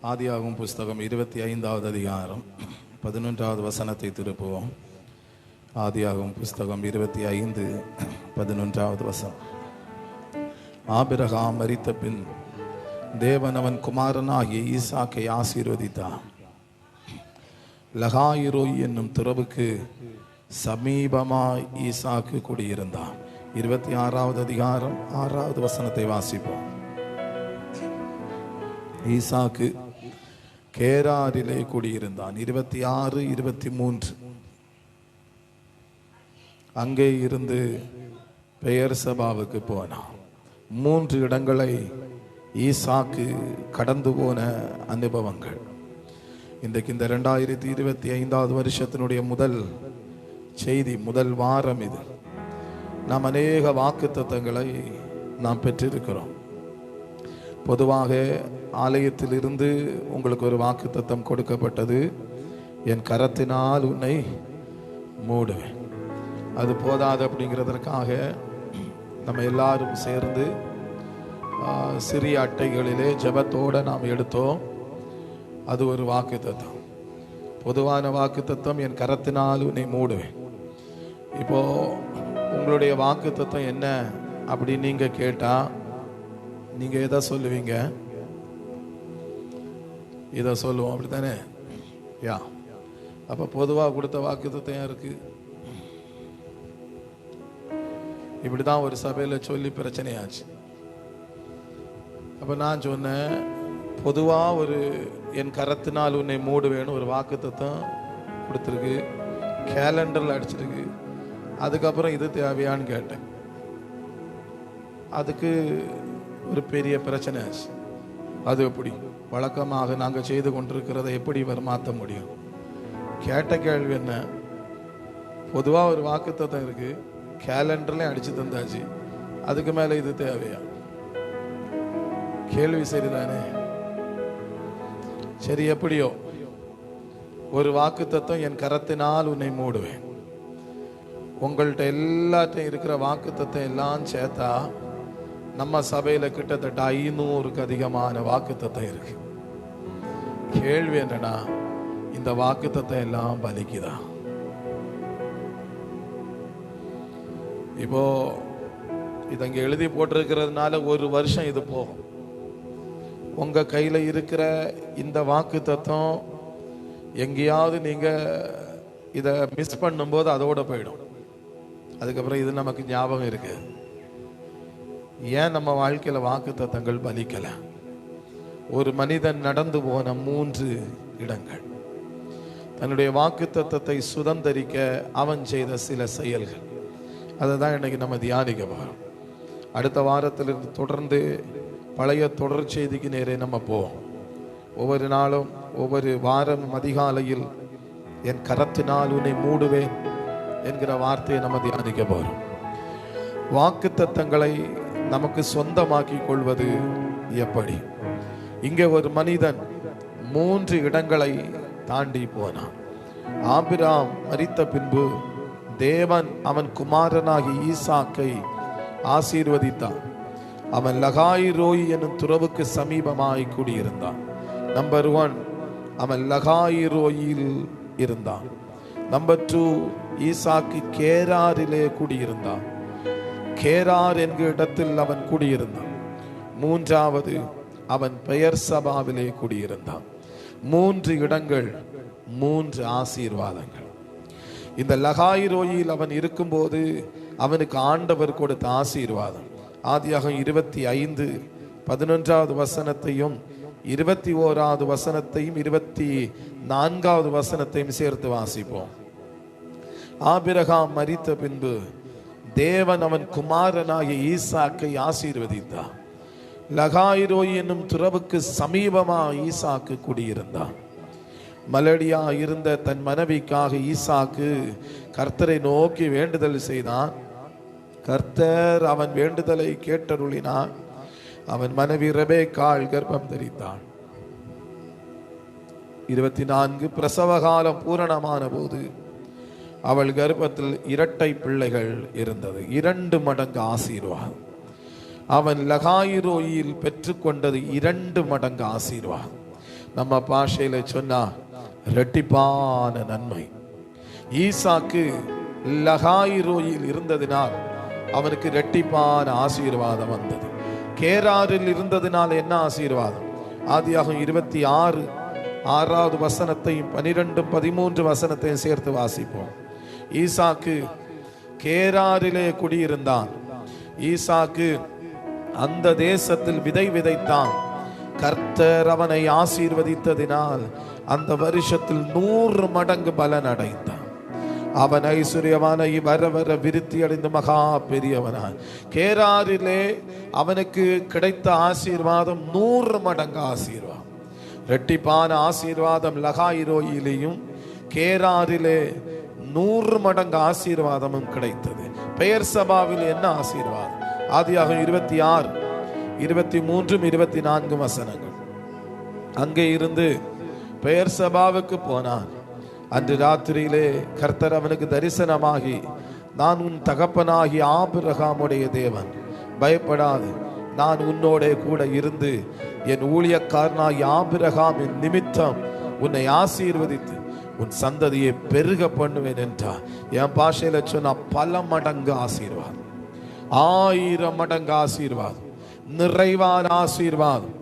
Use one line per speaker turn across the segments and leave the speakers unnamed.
ஆதியாகமம் புஸ்தகம் 25வது அதிகாரம் 11வது வசனத்தை திருப்புவோம். ஆதியாகமம் புஸ்தகம் 25:11வது வசனம். ஆபிரகாம் மரித்த பின் தேவன் அவன் குமாரனாகிய ஈசாக்கை ஆசீர்வதித்தார். லகாயிரோய் என்னும் துறவுக்கு சமீபமாய் ஈசாக்கு குடியிருந்தான். 26வது அதிகாரம் 6வது வசனத்தை வாசிப்போம். ஈசாக்கு கேராரிலே குடியிருந்தான். 26, 23. அங்கே இருந்து பெயர் சபாவுக்கு போனான். 3 இடங்களை ஈசாக்கு கடந்து போன அனுபவங்கள். இன்றைக்கு இந்த 2025வது வருஷத்தினுடைய முதல் செய்தி, முதல் வாரம் இது. நாம் அநேக வாக்குத்தத்தங்களை நாம் பெற்றிருக்கிறோம். பொதுவாக ஆலயத்தில் இருந்து உங்களுக்கு ஒரு வாக்குத்தத்தம் கொடுக்கப்பட்டது, என் கரத்தினால் உன்னை மூடுவேன். அது போதாது அப்படிங்கிறதற்காக நம்ம எல்லாரும் சேர்ந்து சிறிய அட்டைகளிலே ஜெபத்தோடு நாம் எடுத்தோம். அது ஒரு வாக்குத்தத்தம், பொதுவான வாக்குத்தத்தம், என் கரத்தினால் உன்னை மூடுவேன். இப்போ உங்களுடைய வாக்குத்தத்தம் என்ன அப்படின்னு நீங்க கேட்டா நீங்க எதை சொல்லுவீங்க? இதை சொல்லுவோம், அப்படித்தானே? யா. அப்ப பொதுவா கொடுத்த வாக்குத்தத்தம் இருக்கு. இப்படிதான் ஒரு சபையில சொல்லி பிரச்சனையாச்சு. அப்ப நான் சொன்னேன், பொதுவா ஒரு என் கரத்தினால் உன்னை மூடுவேன்னு ஒரு வாக்குத்தத்தம் கொடுத்துருக்கு, கேலண்டர்ல அடிச்சிருக்கு. அதுக்கப்புறம் இது தேவையான்னு கேட்டேன். அதுக்கு ஒரு பெரிய பிரச்சனை ஆச்சு. அது எப்படி வழக்கமாக நாங்கள் செய்து கொண்டிருக்கிறத எப்படி மாற்ற முடியும்? கேட்ட கேள்வி என்ன? பொதுவாக ஒரு வாக்குத்தத்தம் இருக்கு, கேலண்டர்ல அடிச்சு தந்தாச்சு, அதுக்கு மேல இது தேவையா? கேள்வி சரிதானே? சரி, எப்படியோ ஒரு வாக்குத்தத்தம், என் கரத்தினால் உன்னை மூடுவேன். உங்கள்கிட்ட எல்லாத்தையும் இருக்கிற வாக்குத்தத்தம் எல்லாம் சேர்த்தா நம்ம சபையில கிட்டத்தட்ட 500க்கு அதிகமான வாக்குத்தத்தம் இருக்கு. கேள்வி என்னன்னா, இந்த வாக்குத்தத்தம் எல்லாம் பலிக்குதா? இப்போ இத இங்க எழுதி போட்டிருக்கிறதுனால ஒரு வருஷம் இது போகும். உங்க கையில இருக்கிற இந்த வாக்குத்தத்தம் எங்கேயாவது நீங்க இத மிஸ் பண்ணும்போது அதோட போயிடும். அதுக்கப்புறம் இது நமக்கு ஞாபகம் இருக்கு. ஏன் நம்ம வாழ்க்கையில வாக்குத்தத்தங்கள் பலிக்கல? ஒரு மனிதன் நடந்து போன 3 இடங்கள், தன்னுடைய வாக்குத்தத்தத்தை சுதந்தரிக்க அவன் செய்த சில செயல்கள், அதை தான் இன்னைக்கு நம்ம தியானிக்க போறோம். அடுத்த வாரத்திலிருந்து தொடர்ந்து பழைய தொடர் செய்திக்கு நேரே நம்ம போவோம். ஒவ்வொரு நாளும் ஒவ்வொரு வாரம் அதிகாலையில் என் கரத்தினால் உன்னை மூடுவேன் என்கிற வார்த்தையை நம்ம தியானிக்க போறோம். வாக்குத்தத்தங்களை நமக்கு சொந்தமாக்கி கொள்வது எப்படி? இங்கே ஒரு மனிதன் 3 இடங்களை தாண்டி போனான். ஆபிரகாம் மரித்த பின்பு தேவன் அவன் குமாரனாகி ஈசாக்கை ஆசீர்வதித்தான். அவன் லகாயிரோய் என்னும் துறவுக்கு சமீபமாய் குடியிருந்தான். நம்பர் 1, அவன் லகாயிரோயில் இருந்தான். நம்பர் 2, ஈசாக்கு கேராரிலே குடியிருந்தான். கேரார் என்கிற இடத்தில் அவன் குடியிருந்தான். 3வது, அவன் பெயர் சபாவிலே குடியிருந்தான். 3 இடங்கள், 3 ஆசீர்வாதங்கள். இந்த லகாயிரோயில் அவன் இருக்கும்போது அவனுக்கு ஆண்டவர் கொடுத்த ஆசீர்வாதம். ஆதியாகமம் 25:11வது வசனத்தையும் 21வது வசனத்தையும் 24வது வசனத்தையும் சேர்த்து வாசிப்போம். ஆபிரகாம் மரித்த பின்பு தேவன் அவன் குமாரனாகிய ஈசாக்கை ஆசீர்வதித்தார். லகாயிரோய் என்னும் துறவுக்கு சமீபமா ஈசாக்கு குடியிருந்தான். மலடியா இருந்த தன் மனைவிக்காக ஈசாக்கு கர்த்தரை நோக்கி வேண்டுதல் செய்தான். கர்த்தர் அவன் வேண்டுதலை கேட்டருளினார். அவன் மனைவி ரெபெக்காள் கர்ப்பம் தரித்தாள். 24 பிரசவ காலம் பூரணமான போது அவள் கர்ப்பத்தில் 2 பிள்ளைகள் இருந்தது. 2 மடங்கு ஆசீர்வாதம். அவன் லகாயிரோயில் பெற்றுக்கொண்டது 2 மடங்கு ஆசீர்வாதம். நம்ம பாஷையில சொன்னா இரட்டிப்பான நன்மை. ஈசாக்கு லகாயிரோயில் இருந்ததினால் அவனுக்கு இரட்டிப்பான ஆசீர்வாதம் வந்தது. கேராரில் இருந்ததினால் என்ன ஆசீர்வாதம்? ஆதியாகமம் 26:6 வசனத்தையும் 12-13 வசனத்தையும் சேர்த்து வாசிப்போம். ஈசாக்கு கேராரிலே குடியிருந்தான். ஈசாக்கு அந்த தேசத்தில் விதை விதைத்தான். கர்த்தர் அவனை ஆசீர்வதித்ததினால் அந்த வருஷத்தில் 100 மடங்கு பலன் அடைந்தான். அவன் ஐஸ்வர்யவானை வர வர விருத்தி அடைந்து மகா பெரியவனான். கேராரிலே அவனுக்கு கிடைத்த ஆசீர்வாதம் 100 மடங்கு ஆசீர்வாதம். இரட்டிப்பான ஆசீர்வாதம் லகாயிரோயிலேயும் கேராரிலே 100 மடங்கு ஆசீர்வாதமும் கிடைத்தது. பெயர் சபாவில் என்ன ஆசீர்வாதம்? ஆதியாகமம் 26:23-24 வசனங்கள். அங்கே இருந்து பெயர் சபாவுக்கு போனான். அன்று ராத்திரியிலே கர்த்தர் அவனுக்கு தரிசனமாகி, நான் உன் தகப்பனாகி ஆபிரகாமுடைய தேவன், பயப்படாது, நான் உன்னோட கூட இருந்து என் ஊழியக்காரனாகி ஆபிரகாமின் நிமித்தம் உன்னை ஆசீர்வதித்து உன் சந்ததியை பெருக பண்ணுவேன் என்றார். என் பாஷையில சொன்னா பல மடங்கு ஆசீர்வாதம், 1000 மடங்கு ஆசீர்வாதம், நிறைவான ஆசீர்வாதம்.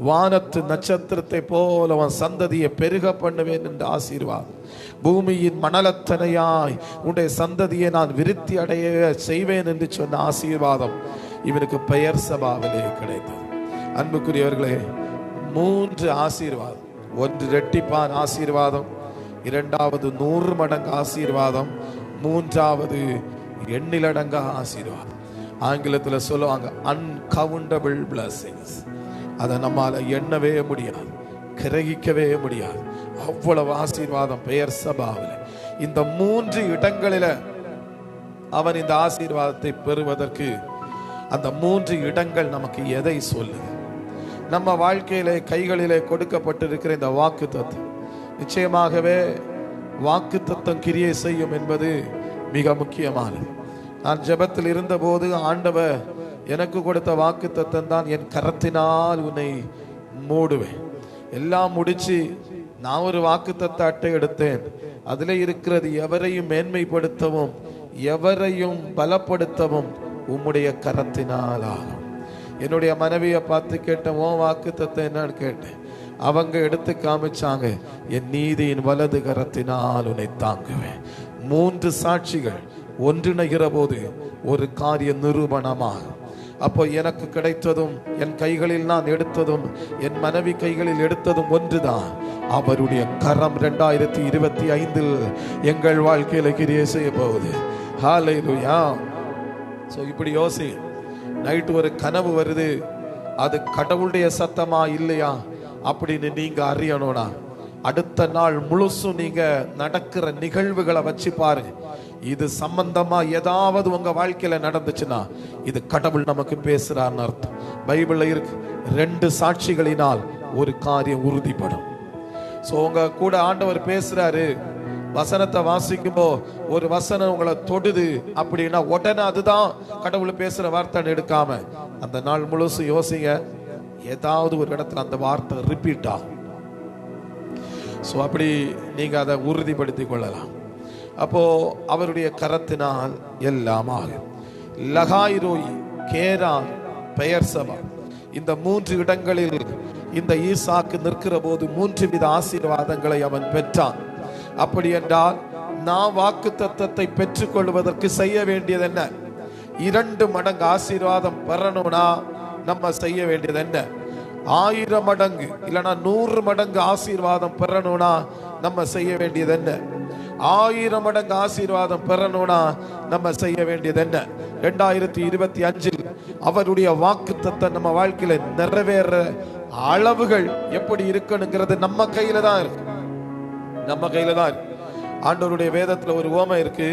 வானத்து நட்சத்திரத்தை போல அவன் சந்ததியை பெருக பண்ணுவேன் என்ற ஆசீர்வாதம். பூமியின் மணலத்தனையாய் உன்னுடைய சந்ததியை நான் விருத்தி அடைய செய்வேன் என்று சொன்ன ஆசீர்வாதம் இவனுக்கு பெயர் சபாவிலே கிடைத்தது. அன்புக்குரியவர்களே, 3 ஆசீர்வாதம். ஒன்று இரட்டிப்பான் ஆசீர்வாதம், இரண்டாவது 100 மடங்கு ஆசீர்வாதம், மூன்றாவது எண்ணிலடங்கா ஆசீர்வாதம். ஆங்கிலத்தில் சொல்லுவாங்க அன்கவுண்டபிள் பிளஸிங்ஸ். அதை நம்மால எண்ணவே முடியாது, கிரகிக்கவே முடியாது. அவ்வளவு ஆசீர்வாதம் பெயர் சபாவில். இந்த 3 இடங்களில் அவன் இந்த ஆசீர்வாதத்தை பெறுவதற்கு அந்த 3 இடங்கள் நமக்கு எதை சொல்லுது? நம்ம வாழ்க்கையிலே கைகளிலே கொடுக்கப்பட்டிருக்கிற இந்த வாக்கு தத்துவம் நிச்சயமாகவே வாக்கு தத்துவம் கிரியை செய்யும் என்பது மிக முக்கியமானது. நான் ஜெபத்தில் இருந்தபோது ஆண்டவர் எனக்கு கொடுத்த வாக்கு தத்துவம் தான், என் கரத்தினால் உன்னை மூடுவேன். எல்லாம் முடிச்சு நான் ஒரு வாக்கு தத்த அட்டை எடுத்தேன். அதில் இருக்கிறது, எவரையும் மேன்மைப்படுத்தவும் எவரையும் பலப்படுத்தவும் உம்முடைய கரத்தினால் ஆகும். என்னுடைய மனைவியை பார்த்து கேட்டேன், உன் வாக்கு தத்த என்னன்னு கேட்டேன். அவங்க எடுத்து காமிச்சாங்க, என் நீதியின் வலது கரத்தினால் உன்னை தாங்குவேன். 3 சாட்சிகள் ஒன்றிணைகிற போது ஒரு காரிய நிரூபணமாகும். அப்போ எனக்கு கிடைத்ததும், என் கைகளில் நான் எடுத்ததும், என் மனைவி கைகளில் எடுத்ததும் ஒன்றுதான், அவருடைய கரம் 2025 எங்கள் வாழ்க்கையில கிரியை செய்ய போகுது. ஹல்லேலூயா. சோ இப்படி யோசி. நைட்டு ஒரு கனவு வருது, அது கடவுளுடைய சத்தமா இல்லையா அப்படின்னு நீங்க அறியணும்னா அடுத்த நாள் முழுசும் நீங்க நடக்கிற நிகழ்வுகளை வச்சு பாருங்க. இது சம்பந்தமா ஏதாவது உங்க வாழ்க்கையில நடந்துச்சுன்னா இது கடவுள் நமக்கு பேசுறான்னு அர்த்தம். பைபிள்ல இருக்கு, 2 சாட்சிகளினால் ஒரு காரியம் உறுதிப்படும். சோ உங்க கூட ஆண்டவர் பேசுறாரு, வசனத்தை வாசிக்கும்போ ஒரு வசனம் உங்களை தொடுது அப்படின்னா உடனே அதுதான் கடவுள் பேசுற வார்த்தை எடுக்காம அந்த நாள் முழுசு யோசிங்க, ஏதாவது ஒரு இடத்துல அந்த வார்த்தை ரிப்பீட் ஆகும். ஸோ அப்படி நீங்க அதை உறுதிப்படுத்தி கொள்ளலாம். அப்போ அவருடைய கரத்தினால் எல்லாம் ஆகும். லகாயிரோயி, கேரார், பெயர் சபா, இந்த 3 இடங்களில் இந்த ஈசாக்கு நிற்கிற போது 3 வித ஆசீர்வாதங்களை அவன் பெற்றான். அப்படி என்றால் நாம் வாக்கு தத்தத்தை பெற்றுக் கொள்வதற்கு செய்ய வேண்டியது என்ன? 2 மடங்கு ஆசீர்வாதம் பெறணும்னா நம்ம செய்ய வேண்டியது என்ன? 1000 மடங்கு இல்லைன்னா 100 மடங்கு ஆசீர்வாதம் பெறணும்னா நம்ம செய்ய வேண்டியது என்ன? 1000 மடங்கு ஆசீர்வாதம் பெறணும்னா நம்ம செய்ய வேண்டியது என்ன? 2025 அவருடைய வாக்கு தத்தம் நம்ம வாழ்க்கையில நிறைவேற அளவுகள் எப்படி இருக்கணுங்கிறது நம்ம கையில தான் இருக்கு. நம்ம கையில தான் இருக்கு. ஆண்டவருடைய வேதத்துல ஒரு ஓமை இருக்கு.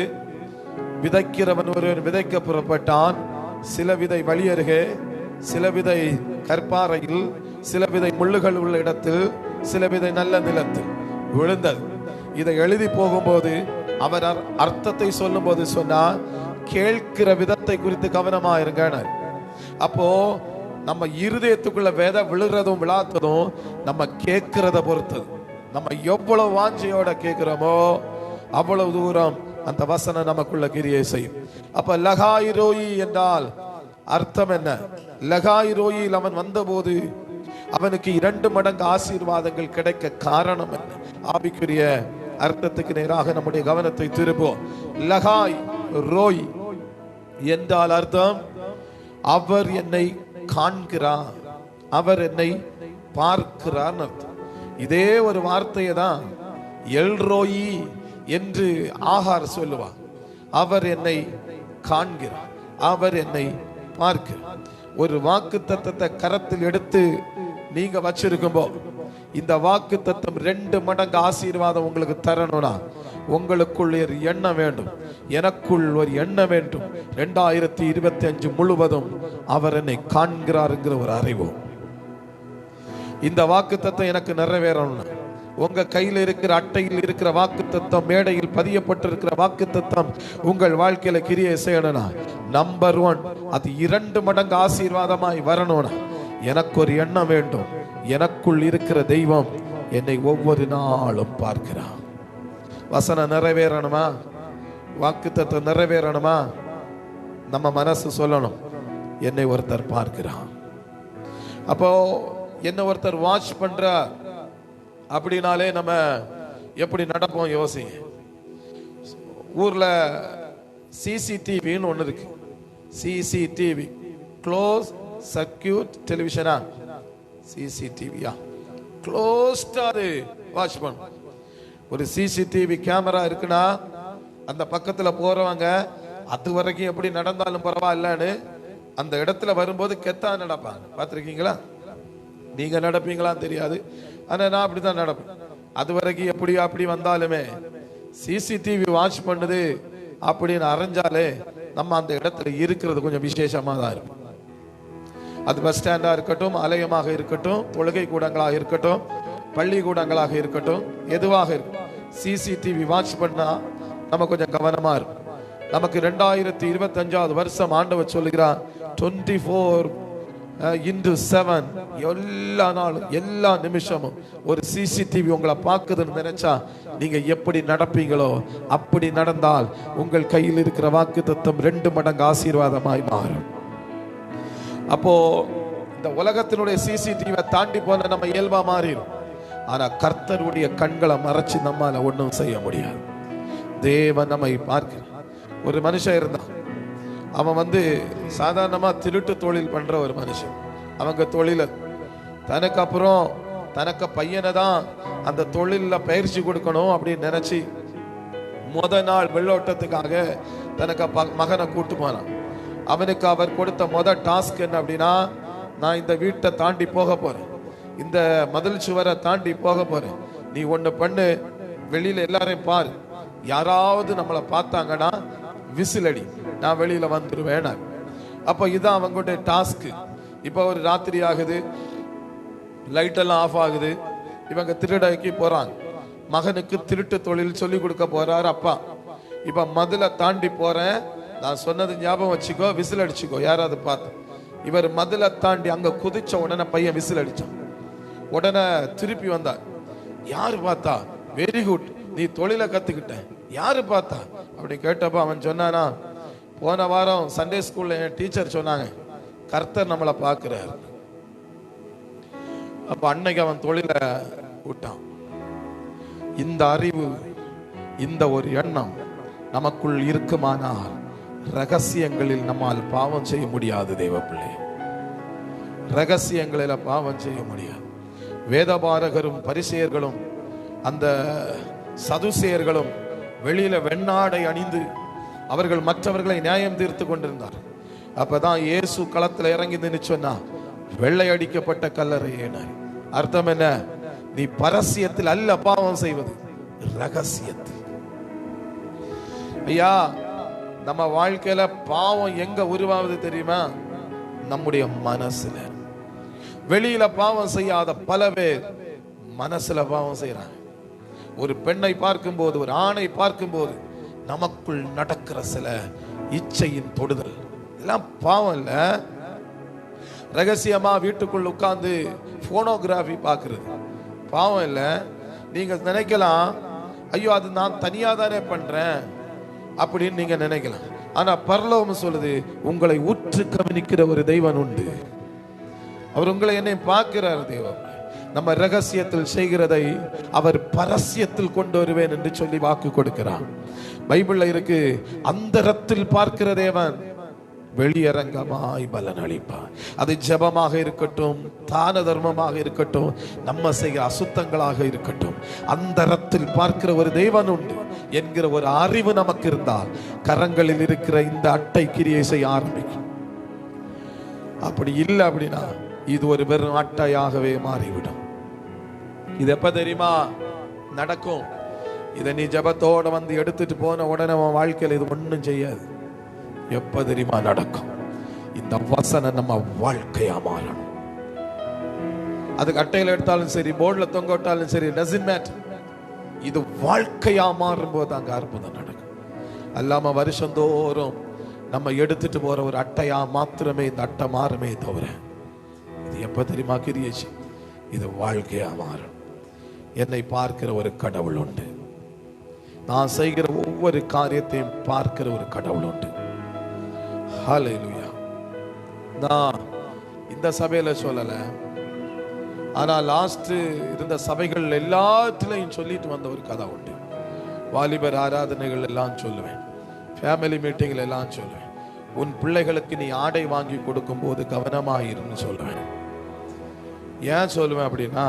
விதைக்கிறவன் ஒருவன் விதைக்க புறப்பட்டான். சில விதை வழியருகே, சில விதை கற்பாறையில், சில விதை முள்ளுகள் உள்ள இடத்தில், சில விதை நல்ல நிலத்தில் விழுந்தது. இதை எழுதி போகும்போது அவர் அர்த்தத்தை சொல்லும் போது சொன்னா, கேட்கிற விதத்தை குறித்து கவனமா இருங்க. அப்போ நம்ம இருதயத்துக்குள்ள விதை விழுறதும் விழாத்ததும் நம்ம கேட்கிறத பொறுத்தது. நம்ம எவ்வளவு வாஞ்சையோட கேட்கிறோமோ அவ்வளவு தூரம் அந்த வசனம் நமக்குள்ள கிரியை செய்யும். அப்ப லகாய் ரோயி என்றால் அர்த்தம் என்ன? லகாய் ரோயில் அவன் வந்தபோது அவனுக்கு 2 மடங்கு ஆசீர்வாதங்கள் கிடைக்க காரணம் என்ன? ஆவிக்குரிய அர்த்தத்துக்கு நேராக நம்முடைய கவனத்தை திருப்போம். லகாய் ரோய் என்றால் அர்த்தம் அவர் என்னை காண்கிறார், அவர் என்னை பார்க்கிறார் அர்த்தம். இதே ஒரு வார்த்தையை தான் எல்ரோயி என்று ஆகார் சொல்லுவார். அவர் என்னை காண்கிறார், அவர் என்னை பார்க்கிறார். ஒரு வாக்கு தத்தத்தை கரத்தில் எடுத்து நீங்க வச்சிருக்கும்போ இந்த வாக்கு தத்தம் 2 மடங்கு ஆசீர்வாதம் உங்களுக்கு தரணும்னா உங்களுக்குள் ஒரு எண்ணம் வேண்டும், எனக்குள் ஒரு எண்ணம் வேண்டும். 2025 முழுவதும் அவர் என்னை காண்கிறாருங்கிற ஒரு அறிவு. இந்த வாக்கு தத்தம் எனக்கு நிறைவேறணும். உங்க கையில் இருக்கிற அட்டையில் இருக்கிற வாக்கு தத்தம், மேடையில் பதியப்பட்டிருக்கிற வாக்கு தத்தம் உங்கள் வாழ்க்கையில கிரியை செய்யணும்னா நம்பர் 1 அது 2 மடங்கு ஆசீர்வாதமாய் வரணும்னா எனக்கு ஒரு எண்ணம் வேண்டும், எனக்குள் இருக்கிற தெய்வம் என்னை ஒவ்வொரு நாளும் பார்க்கிறார். வசனம் நிறைவேறணுமா, வாக்கு தத்தம் நிறைவேறணுமா, நம்ம மனசு சொல்லணும் என்னை ஒருத்தர் பார்க்கிறார். அப்போ என்ன ஒருத்தர் வாட்ச் பண்ற அப்படினாலே நம்ம எப்படி நடப்போம் யோசிங்க. ஊர்ல சிசிடிவின்னு ஒன்று இருக்கு. சிசிடிவி, க்ளோஸ் சர்க்கியூட் டெலிவிஷனா, சிசிடிவியா, க்ளோஸ்டா அது வாட்ச் பண்ணும். ஒரு சிசிடிவி கேமரா இருக்குன்னா அந்த பக்கத்துல போறவங்க அது வரைக்கும் எப்படி நடந்தாலும் பரவாயில்லன்னு அந்த இடத்துல வரும்போது கெத்தா நடப்பாங்க. பார்த்துருக்கீங்களா? நீங்க நடப்பீங்களா தெரியாது, ஆனா நான் அப்படிதான் நடப்பேன். அது வரைக்கும் எப்படி அப்படி வந்தாலுமே சிசிடிவி வாட்ச் பண்ணுது அப்படின்னு அறிஞ்சாலே நம்ம அந்த இடத்துல இருக்கிறது கொஞ்சம் விசேஷமா தான் இருக்கும். அது பஸ் ஸ்டாண்டா இருக்கட்டும், ஆலயமாக இருக்கட்டும், தொழுகை கூடங்களாக இருக்கட்டும், பள்ளிக்கூடங்களாக இருக்கட்டும், எதுவாக இருக்கும், சிசிடிவி வாட்ச் பண்ணா நம்ம கொஞ்சம் கவனமா இருக்கும். நமக்கு 2025 வருஷம் ஆண்டவர் சொல்லுகிறார் 24/7 எல்லா நாளும் எல்லா நிமிஷமும் ஒரு சிசிடிவி உங்களை பார்க்குதுன்னு நினைச்சா நீங்க எப்படி நடப்பீங்களோ அப்படி நடந்தால் உங்கள் கையில் இருக்கிற வாக்குத்தத்தம் 2 மடங்கு ஆசீர்வாதமாய் மாறும். அப்போ இந்த உலகத்தினுடைய சிசிடிவியை தாண்டி போன நம்ம இயல்பா மாறிடும். ஆனா கர்த்தருடைய கண்களை மறைச்சு நம்மால ஒன்றும் செய்ய முடியாது. தேவன் நம்மை பார்க்கிறார். ஒரு மனுஷன் இருந்தான், அவன் சாதாரணமா திருட்டு தொழில் பண்ற ஒரு மனுஷன். அவங்க தொழில தனக்கு அப்புறம் தனக்கு பையனை தான் அந்த தொழில பயிற்சி கொடுக்கணும் அப்படின்னு நினைச்சு முத நாள் வெள்ளோட்டத்துக்காக தனக்கு மகனை கூட்டு போனான். அவனுக்கு அவர் கொடுத்த டாஸ்க் என்ன அப்படின்னா, நான் இந்த வீட்டை தாண்டி போக போறேன், இந்த மதில் சுவரை தாண்டி போக போறேன், நீ ஒண்ணு பண்ணு, வெளியில எல்லாரையும் பாரு, யாராவது நம்மளை பார்த்தாங்கன்னா விசில் அடி, நான் வெளியில வந்துருவேன். அப்ப இதான் அவங்களுடைய டாஸ்க். இப்ப ஒரு ராத்திரி ஆகுது, லைட் எல்லாம் ஆஃப் ஆகுது, இவங்க திருடக்கி போறாங்க. மகனுக்கு திருட்டு தொழில் சொல்லி கொடுக்க போறாரு அப்பா. இப்ப மதுல தாண்டி போறேன், நான் சொன்னது ஞாபகம் வச்சுக்கோ, விசில் அடிச்சுக்கோ யாராவது பார்த்து. இவர் மதுல தாண்டி அங்க குதிச்ச உடனே பையன் விசில் அடிச்சான். உடனே திருப்பி வந்தார். யாரு பார்த்தா? வெரி குட், நீ தொழிலை கத்துக்கிட்ட, யாரு பார்த்தா அப்படி கேட்டப்ப அவன் சொன்னானா, போன வாரம் சண்டே ஸ்கூல்ல என் டீச்சர் சொன்னாங்க கர்த்தர் நம்மளை பார்க்கிறார். அப்ப அன்னைக்கு அவன் தொழிலை விட்டான். இந்த அறிவு, இந்த ஒரு எண்ணம் நமக்குள் இருக்குமானால் ரகசியங்களில் நம்மால் பாவம் செய்ய முடியாது. தேவ பிள்ளை, ரகசியங்களில் பாவம் செய்ய முடியாது. வேதபாரகரும் பரிசேயர்களும் அந்த சதுசேயர்களும் வெளியில வெண்ணாடை அணிந்து அவர்கள் மற்றவர்களை நியாயம் தீர்த்து கொண்டிருந்தார். அப்பதான் இயேசு களத்துல இறங்கி நின்று சொன்னா, வெள்ளை அடிக்கப்பட்ட கல்லறை ஏனார். அர்த்தம் என்ன? நீ பரசியத்தில் அல்ல பாவம் செய்வது, ரகசியத்தில். ஐயா, நம்ம வாழ்க்கையில பாவம் எங்க உருவாவது தெரியுமா? நம்முடைய மனசுல. வெளியில பாவம் செய்யாத பல பேர் மனசுல பாவம் செய்யறாங்க. ஒரு பெண்ணை பார்க்கும்போது, ஒரு ஆணை பார்க்கும்போது நமக்குள் நடக்கிற சில இச்சையின் தொடுதல் எல்லாம் பாவம் இல்ல, ரகசியமா வீட்டுக்குள்ள உட்கார்ந்து போனோகிராஃபி பார்க்கிறது பாவம் இல்லை. நீங்க நினைக்கலாம், ஐயோ அது நான் தனியா தானே பண்றேன் அப்படின்னு நீங்க நினைக்கலாம். ஆனா பரலோகம் சொல்லுது, உங்களை உற்று கவனிக்கிற ஒரு தெய்வன் உண்டு. அவர் உங்களை என்னை பார்க்கிறார் தெய்வம். நம்ம ரகசியத்தில் செய்கிறதை அவர் பரஸ்யத்தில் கொண்டு வருவேன் என்று சொல்லி வாக்கு கொடுக்கிறார். பைபிள்ல இருக்கு, அந்தரத்தில் பார்க்கிற தேவன் வெளியரங்கமாய் பலன் அளிப்பார். அது ஜெபமாக இருக்கட்டும், தான தர்மமாக இருக்கட்டும், நம்ம செய்கிற அசுத்தங்களாக இருக்கட்டும், அந்தரத்தில் பார்க்கிற ஒரு தேவன் உண்டு என்கிற ஒரு அறிவு நமக்கு இருந்தால் கரங்களில் இருக்கிற இந்த அட்டை கிரியை செய்ய ஆரம்பிக்கும். அப்படி இல்லை அப்படின்னா இது ஒரு வெறும் அட்டையாகவே மாறிவிடும். இது எப்ப தெரியுமா நடக்கும்? இதை நீ ஜபத்தோட வந்து எடுத்துட்டு போன உடனே உன் வாழ்க்கையில் இது ஒன்றும் செய்யாது. எப்ப தெரியுமா நடக்கும்? இந்த வசனம் நம்ம வாழ்க்கையா மாறணும். அதுக்கு அட்டையில் எடுத்தாலும் சரி, போர்டில் தொங்க விட்டாலும் சரி, டசன்ட் மேட்டர். இது வாழ்க்கையா மாறும் போது அங்க அற்புதம் நடக்கும். அல்லாம வருஷந்தோறும் நம்ம எடுத்துட்டு போற ஒரு அட்டையா மாத்திரமே இந்த அட்டை மாறுமே தவிர இது எப்ப தெரியுமா கிரியேச்சு? இது வாழ்க்கையா மாறும். என்னை பார்க்கிற ஒரு கடவுள் உண்டு. நான் செய்கிற ஒவ்வொரு காரியத்தையும் பார்க்கிற ஒரு கடவுள் உண்டு. ஹல்லேலூயா. நான் இந்த சபையில சொல்லல, ஆனா லாஸ்ட் இருந்த சபைகள் எல்லாத்திலையும் சொல்லிட்டு வந்த ஒரு கதை உண்டு. வாலிபர் ஆராதனைகள் எல்லாம் சொல்லுவேன், ஃபேமிலி மீட்டிங்ல எல்லாம் சொல்லுவேன், உன் பிள்ளைகளுக்கு நீ ஆடை வாங்கி கொடுக்கும் போது கவனமாயிருன்னு சொல்லுவேன். ஏன் சொல்லுவேன் அப்படின்னா,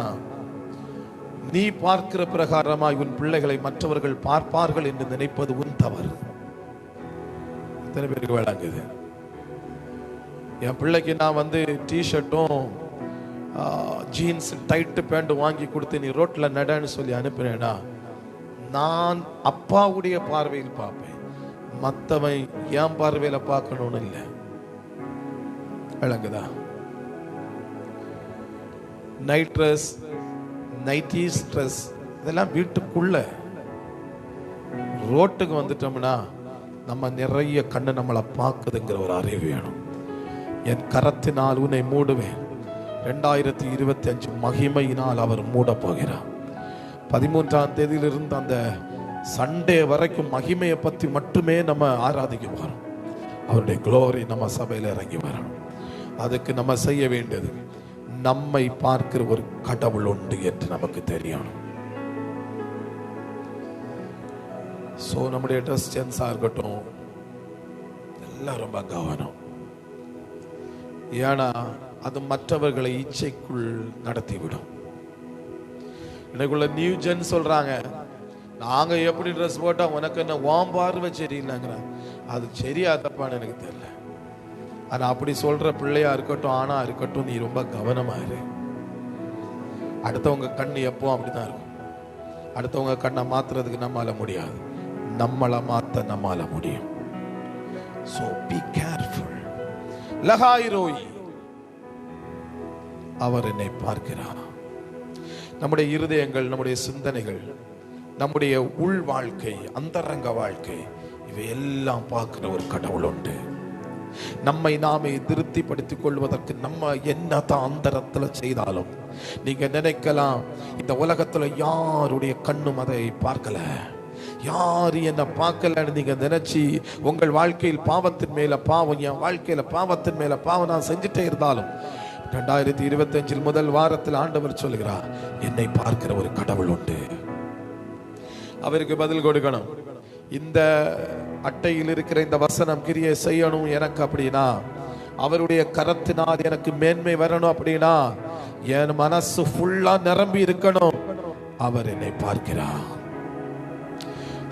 நீ பார்க்கிற பிரகாரமாய் உன் பிள்ளைகளை மற்றவர்கள் பார்ப்பார்கள் என்று நினைப்பது உன் தவறு. எத்தனை பேருக்கு விளங்குது? என் பிள்ளைக்கு நான் வந்து டிஷர்ட்டும் ஜீன்ஸ் டைட்டு பேண்ட் வாங்கி கொடுத்து நீ ரோட்ல நடன்னு சொல்லி அனுப்பினேன்னா நான் அப்பாவுடைய பார்வையில் பார்ப்பேன், மற்றவன் என் பார்வையில பார்க்கணும்னு இல்லை. விளங்குதா? நைட் ட்ரெஸ், நைட்டிஸ் ட்ரெஸ் இதெல்லாம் வீட்டுக்குள்ள. ரோட்டுக்கு வந்துட்டோம்னா நம்ம நிறைய கண்ணு நம்மளை பார்க்குதுங்கிற ஒரு அறிவு வேணும். என் கரத்தினால் உன்னை மூடுவேன். 2025 மகிமையினால் அவர் மூட போகிறார். 13ஆம் தேதியிலிருந்து அந்த சண்டே வரைக்கும் மகிமையை பற்றி மட்டுமே நம்ம ஆராதிக்க போறோம். அவருடைய குளோரி நம்ம சபையில் இறங்கி வரணும். அதுக்கு நம்ம செய்ய வேண்டியது, நம்மை பார்க்கிற ஒரு கடவுள் உண்டு என்று நமக்கு தெரியணும். சோ நம்முடைய ட்ரெஸ் சென்ஸா இருக்கட்டும், எல்லாம் ரொம்ப கவனம். ஏன்னா அது மற்றவர்களை இச்சைக்குள் நடத்திவிடும். எனக்குள்ள நியூ ஜென் சொல்றாங்க, நாங்க எப்படி ட்ரெஸ் போட்டா உனக்கு என்ன வாம் பார்வை சரியில்லைங்கிற. அது சரியா தப்பான்னு எனக்கு தெரியல. ஆனா அப்படி சொல்ற பிள்ளையா இருக்கட்டும், ஆனா இருக்கட்டும், நீ ரொம்ப கவனமா இரு. அடுத்தவங்க கண்ணு எப்போ அப்படிதான் இருக்கும். அடுத்தவங்க கண்ணை மாத்துறதுக்கு நம்மால முடியாது, நம்மளை மாத்த நம்மால முடியும். So be careful. லகாய் ரோய், அவர் என்னை பார்க்கிறார். நம்முடைய இருதயங்கள், நம்முடைய சிந்தனைகள், நம்முடைய உள் வாழ்க்கை, அந்தரங்க வாழ்க்கை, இவையெல்லாம் பார்க்கிற ஒரு கடவுள் உண்டு. நம்மை நாமே திருப்திப்படுத்திக் கொள்வதற்கு நம்ம என்னதான் அந்தரத்துல செய்தாலும் நீங்க நினைக்கலாம், இந்த உலகத்துல யாருடைய கண்ணும் அதை பார்க்கல, யாரு என்ன பார்க்கலன்னு நீங்க நினைச்சு உங்கள் வாழ்க்கையில் பாவத்தின் மேல பாவம், என் வாழ்க்கையில பாவத்தின் மேல பாவம் நான் செஞ்சுட்டே இருந்தாலும் 2025 முதல் வாரத்தில் ஆண்டவர் சொல்கிறார், என்னை பார்க்கிற ஒரு கடவுள் உண்டு. அவருக்கு பதில் கொடுக்கணும். இந்த அட்டையில் இருக்கிற இந்த வசனம் கிரியை செய்யணும் எனக்கு அப்படின்னா, அவருடைய கரத்தினால் எனக்கு மேன்மை வரணும் அப்படின்னா, என் மனசு ஃபுல்லா நிரம்பி இருக்கணும். அவர் என்னை பார்க்கிறார்.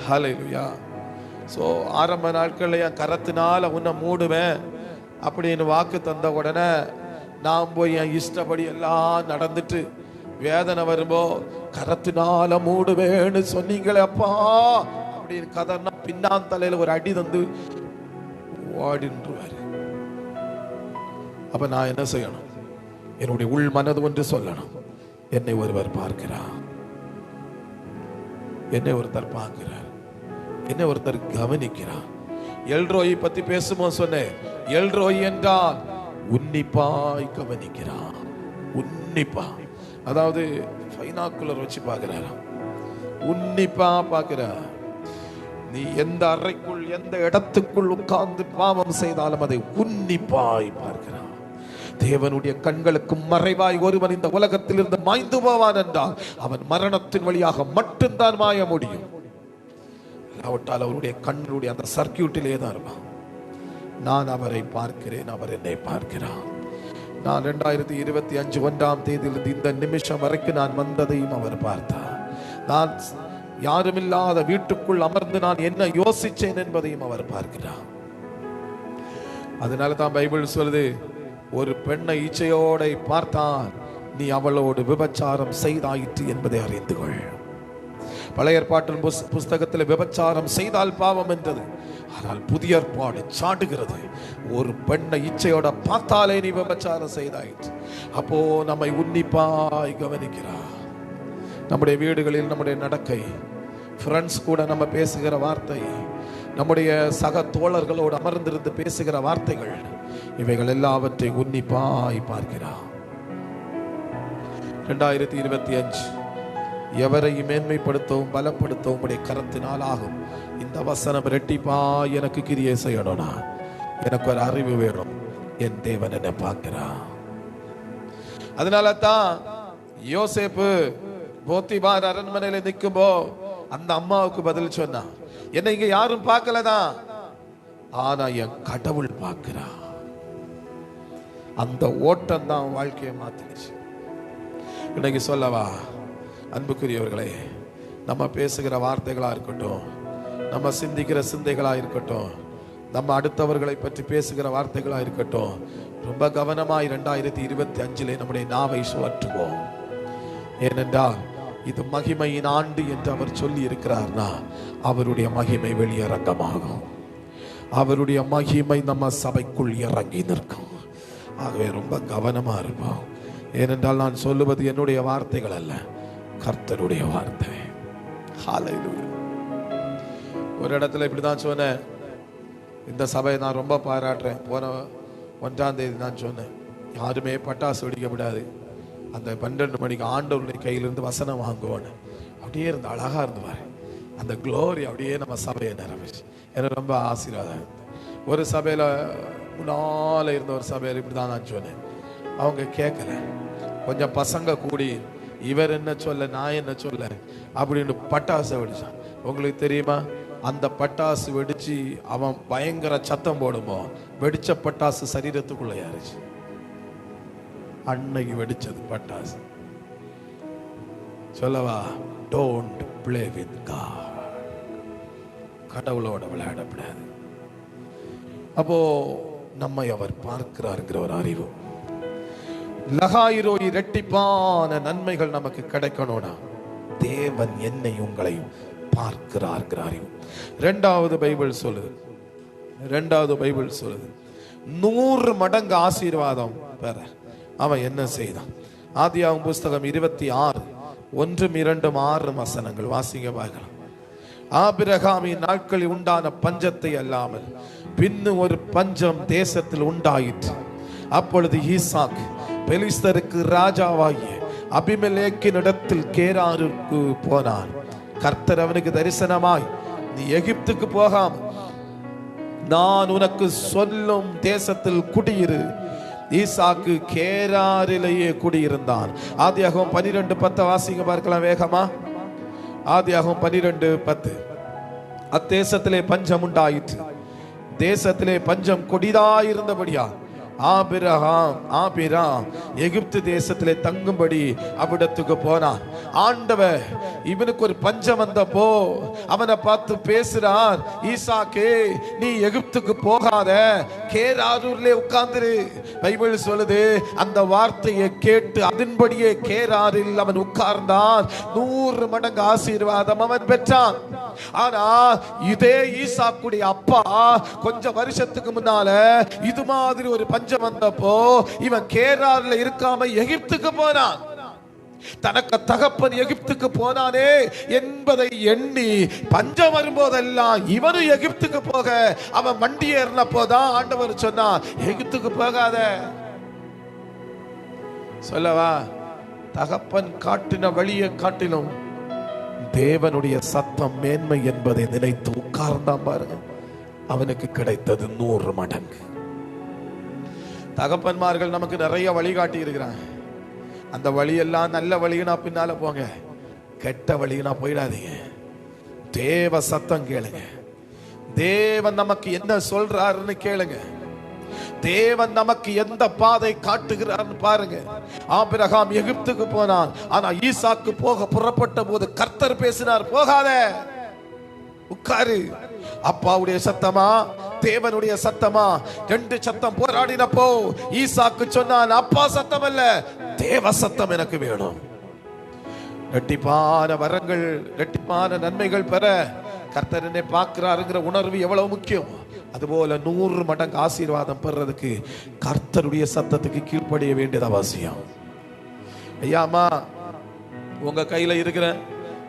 ஹல்லேலூயா. சோ ஆரம்ப நாட்கள்ல என் கரத்தினால உன்னை மூடுவேன் அப்படின்னு வாக்கு தந்த உடனே நான் போய் என் இஷ்டப்படி எல்லாம் நடந்துட்டு வேதனை வரும்போ கரத்தினால மூடுவேன்னு சொன்னீங்களே அப்பா அப்படின்னு கதர்னா பின்னான் தலையில ஒரு அடி தந்து ஓடின்றுவாரு. அப்ப நான் என்ன செய்யணும்? என்னுடைய உள் மனது ஒன்று சொல்லணும், என்னை ஒருவர் பார்க்கிறார், என்னை ஒருத்தர் பார்க்கிறார், என்னை ஒருத்தர் கவனிக்கிறார். எல்ரோயை பத்தி பேசும்போது சொன்னேன், எல்ரோய் என்றால் உன்னிப்பாய் கவனிக்கிறார். உன்னிப்பா, அதாவது பைனாக்குலர் வச்சு பார்க்கிறாராம். உன்னிப்பா பார்க்கிறார். நீ எந்த அறைக்குள் எந்த இடத்துக்குள் உட்கார்ந்து பாவம் செய்தாலும் அதை உன்னிப்பாய் பார்க்கிறார். தேவனுடைய கண்களுக்கு மறைவாய் ஒருவன் இந்த உலகத்தில் இருந்து மாய்ந்து போவான் என்றால் அவன் மரணத்தின் வழியாக மட்டும்தான் மாய முடியும். இல்லாவிட்டால் அவருடைய கண்ணுடைய அந்த சர்க்கியூட்டிலே தான் இருப்பான். நான் அவரை பார்க்கிறேன், அவர் என்னை பார்க்கிறார். நான் 2025 1ஆம் தேதியிலிருந்து இந்த நிமிஷம் வரைக்கும் நான் வந்ததையும் அவர் பார்த்தார். நான் யாருமில்லாத வீட்டுக்குள் அமர்ந்து நான் என்ன யோசிச்சேன் என்பதையும் அவர் பார்க்கிறார். அதனால தான் பைபிள் சொல்லுது, ஒரு பெண்ணை இச்சையோட பார்த்தான், நீ அவளோடு விபச்சாரம் செய்தாயிற்று என்பதை அறிந்து கொள். பழைய ஏற்பாட்டின் புஸ்தகத்தில் விபச்சாரம் செய்தால் பாவம் என்றது. ஆனால் புதிய ஏற்பாடு சாடுகிறது, ஒரு பெண்ணை இச்சையோட பார்த்தாலே நீ விபச்சாரம் செய்தாயிற்று. அப்போ நம்மை உன்னிப்பாய் கவனிக்கிறார். நம்முடைய வீடுகளில் நம்முடைய நடக்கை, ஃப்ரெண்ட்ஸ் கூட நம்ம பேசுகிற வார்த்தை, நம்முடைய சக தோழர்களோடு அமர்ந்திருந்து பேசுகிற வார்த்தைகள், இவைகள் எல்லாவற்றையும் உன்னிப்பாய் பார்க்கிறார். 2025 எவரையும் மேன்மைப்படுத்தவும் பலப்படுத்தவும் உடைய கரத்தினால் ஆகும். இந்த வசனம் ரெட்டிப்பா எனக்கு கிரியை செய்யணும்னா எனக்கு ஒரு அறிவு வேணும். என் தேவன் என்ன பார்க்கிறார். அதனால தான் யோசேப்பு போத்திபார் அரண்மனையில நிற்கும்போ அந்த அம்மாவுக்கு பதில் சொன்னா, என்ன இங்க யாரும் பார்க்கலதான், ஆனா என் கடவுள் பார்க்கிறா. அந்த ஓட்டம் தான் வாழ்க்கையை மாத்திடுச்சு. இன்னைக்கு சொல்லவா அன்புக்குரியவர்களே, நம்ம பேசுகிற வார்த்தைகளா இருக்கட்டும், நம்ம சிந்திக்கிற சிந்தைகளா இருக்கட்டும், நம்ம அடுத்தவர்களை பற்றி பேசுகிற வார்த்தைகளா இருக்கட்டும், ரொம்ப கவனமாய் 2025 நம்முடைய நாவை சுழற்றுவோம். ஏனென்றால் இது மகிமையின் ஆண்டு என்று அவர் சொல்லி இருக்கிறார்னா அவருடைய மகிமை வெளியரங்கமாகும். அவருடைய மகிமை நம்ம சபைக்குள் இறங்கி நிற்கும். ஆகவே ரொம்ப கவனமா இருப்போம். ஏனென்றால் நான் சொல்லுவது என்னுடைய வார்த்தைகள் அல்ல, கர்த்தருடைய வார்த்தை. ஹல்லேலூயா. ஒரு இடத்துல இப்படிதான் சொன்னேன், இந்த சபையை நான் ரொம்ப பாராட்டுறேன். போன 1ஆம் தேதி நான் சொன்னேன், யாருமே பட்டாசு வெடிக்க விடாது, அந்த 12 மணிக்கு ஆண்டவருடைய கையிலிருந்து வசனம் வாங்குவோன்னு. அப்படியே இருந்து அழகா இருந்துவார். அந்த க்ளோரி அப்படியே நம்ம சபையை நிரம்பிச்சு. எனக்கு ரொம்ப ஆசீர்வாதம். ஒரு சபையில முன்னால இருந்த ஒரு சபையில் இப்படிதான் நான் சொன்னேன், அவங்க கேட்கல. கொஞ்சம் பசங்க கூடி இவர் என்ன சொல்ல நான் என்ன சொல்ல அப்படின்னு பட்டாசு வெடிச்சான். உங்களுக்கு தெரியுமா, அந்த பட்டாசு வெடிச்சு அவன் பயங்கர சத்தம் போடுமோ, வெடிச்ச பட்டாசு சரீரத்துக்குள்ள யாருச்சு. அன்னைக்கு வெடிச்சது பட்டாசு. சொல்லவா, டோன்ட் பிளே வித் காட். கடவுளோட விளையாடப்படாது. அப்போ நம்மை அவர் பார்க்கிறார்ங்கிற ஒரு அறிவு, லகாயிரோய் இரட்டிப்பான நன்மைகள் நமக்கு கிடைக்கணும்னா தேவன் என்னை உங்களையும் பார்க்கிறார்ங்கிற அறிவு. இரண்டாவது பைபிள் சொல்லுது 100 மடங்கு ஆசீர்வாதம் பெற அவன் என்ன செய்தான். ஆதியாகமம் புஸ்தகம் 26 1, 2, 6 வசனங்கள் வாசிங்க பார்க்கலாம். ஆபிரகாமின் நாட்களில் உண்டான பஞ்சத்தை அல்லாமல் பின்னும் ஒரு பஞ்சம் தேசத்தில் உண்டாயிற்று. அப்பொழுது ஈசாக் பெலிஸ்தருக்கு ராஜாவாகிய அபிமெலேக்கின் இடத்தில் கேராருக்கு போனான். கர்த்தர் அவனுக்கு தரிசனமாய், நீ எகிப்துக்கு போகாம நான் உனக்கு சொல்லும் தேசத்தில் குடியிரு. ஈசாக்கு கேராரிலேயே குடியிருந்தான். ஆதியாகமம் 12:10 வாசிங்க பார்க்கலாம் வேகமா. ஆதியாகமம் 12:10. அத்தேசத்திலே பஞ்சம் உண்டாயிற்று. தேசத்திலே பஞ்சம் கொடிதாயிருந்தபடியா ஆபிராம் எகிப்து தேசத்திலே தங்கும்படி அவ்விடத்துக்கு போனான். ஆண்டவர் இவனுக்கு ஒரு பஞ்சம் வந்தப்போ அவனை பார்த்து பேசுறார், ஈசாக்கே நீ எகிப்துக்கு போகாத, கேராரூர்ல உட்கார்ந்துரு. பைபிள் சொல்லுது, அந்த வார்த்தையை கேட்டு அதன்படியே கேராரில் அவன் உட்கார்ந்தான். 100 மடங்கு ஆசீர்வாதம் அவன் பெற்றான். ஆனா இதே ஈசாக்குடைய அப்பா கொஞ்சம் வருஷத்துக்கு முன்னால இது மாதிரி ஒரு பஞ்சம் வந்தப்போ இவன் கேரார்ல இருக்காம எகிப்துக்கு போனான். தனக்கு தகப்பன் எகிப்துக்கு போனானே என்பதை எண்ணி பஞ்சம் வரும்போதெல்லாம் இவனு எகிப்துக்கு போக அவன் வண்டி ஏறினப்போதான் ஆண்டவர் சொன்னா, எகிப்துக்கு போகாத. சொல்லவா, தகப்பன் காட்டின வழியை காட்டிலும் தேவனுடைய சத்தம் மேன்மை என்பதை நினைத்து உட்கார்ந்தான் பாருங்க. அவனுக்கு கிடைத்தது 100 மடங்கு. தகப்பன்மார்கள் நமக்கு நிறைய வழிகாட்டி இருக்கிறாங்க. அந்த வழியெல்லாம் நல்ல வழினா பின்னால போங்க, கெட்ட வழினா போயிடாதீங்க. தேவ சத்தம் கேளுங்க. தேவன் நமக்கு என்ன சொல்றாருன்னு கேளுங்க. தேவன் நமக்கு எந்த பாதை காட்டுகிறார்னு பாருங்க. ஆபிரகாம் எகிப்துக்கு போனான், ஆனா ஈசாக்கு போக புறப்பட்ட போது கர்த்தர் பேசினார், போகாத, உட்காரு. அப்பாவுடைய சத்தமா தேவனுடைய சத்தமா? 2 சத்தம் போராடினப்போ ஈசாக்கு சொன்னான், அப்பா சத்தம் அல்ல, தேவ சத்தம் எனக்கு வேணும். இரட்டிப்பான வரங்கள், இரட்டிப்பான நன்மைகள் பெற கர்த்தர் என்னை பார்க்கிறாருங்கிற உணர்வு எவ்வளவு முக்கியம். அதுபோல 100 மடங்கு ஆசீர்வாதம் பெறதுக்கு கர்த்தருடைய சத்தத்துக்கு கீழ்ப்படிய வேண்டியது அவசியம். ஐயாமா, உங்க கையில இருக்கிற